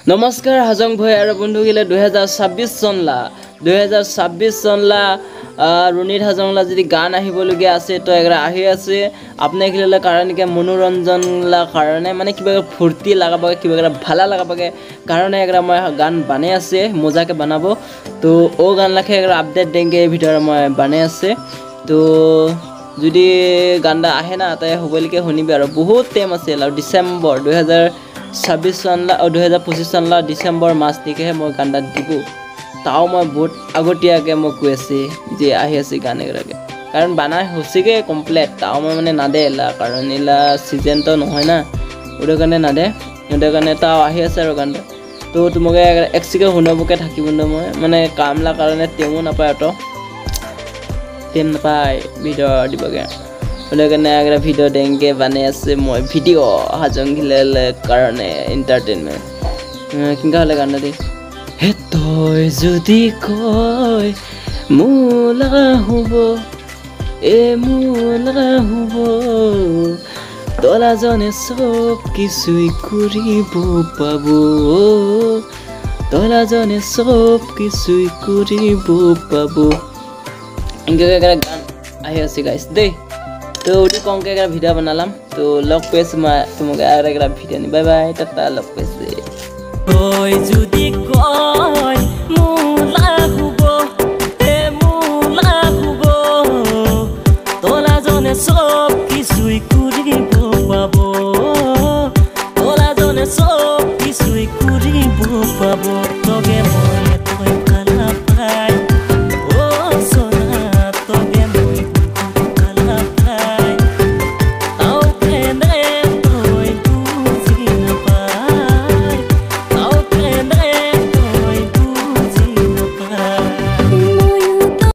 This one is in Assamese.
নমস্কাৰ হাজং ভাই আৰু বন্ধুগিলে 2026 চনলা ৰুণিত হাজংলা যদি গান আহিবলগীয়া আছে তো এগৰা আহি আছে আপোনাৰ গিলে কাৰণ কি মনোৰঞ্জন লা কাৰণে মানে কিবা ফুৰ্তি লাগাবাগে কিবা ভালা লাগাবাগে কাৰণে এগৰা মই গান বানাই আছে মজাকে বানাব তো ও গান লাখে এগৰা আপডেট দেংগে ভিডিঅ' মই বানাই আছে তো যদি গানটা আহে না তাই হবলিকে শুনিবি আৰু বহুত টাইম আছে আৰু ডিসেম্বৰ 2026 চনলা 2025 চনলা ডিসেম্বৰ মাস দিকেহে মই গানটা দিব তাও মই বহুত আগতীয়াকে মই কৈ আছে যে আহি আছে গান এগৰাকে কাৰণ বানাই হৈছেগে কমপ্লিট তাও মই মানে নাদে এলা কাৰণ এলা সিজন তো নহয় না ওৰ কাৰণে নাদে ওৰ কাৰণে তাও আহি আছে আৰু গানটা তো তোমাকে এক্সিকে শুনাবকে থাকিব ন মই মানে কামলা কাৰণে তেমো নাপায় অত তেম নাপায় ভিডিঅ' দিবগে ওৰ কাৰণে এগৰা ভিডিঅ' দেংগে বানাই আছে মই ভিডিঅ' হাজং গিলে কাৰণে এন্টাৰটেইনমেন্ট কিংকা হলে গানটা দি হে তই যদি কয় মোলা হ'ব মোলা হ'ব তলাজনে সব কিছুই কৰিব পাব তলাজনে সব কিছুই কৰিব পাব ইনকে গান আহি আছে গাইস দেই তো উঠি কমকে একটা ভিডিও বানালাম তো লগ পেয়েছি তোমাকে আর একটা ভিডিও নি বাই বাই টাটা লগ পেয়েছি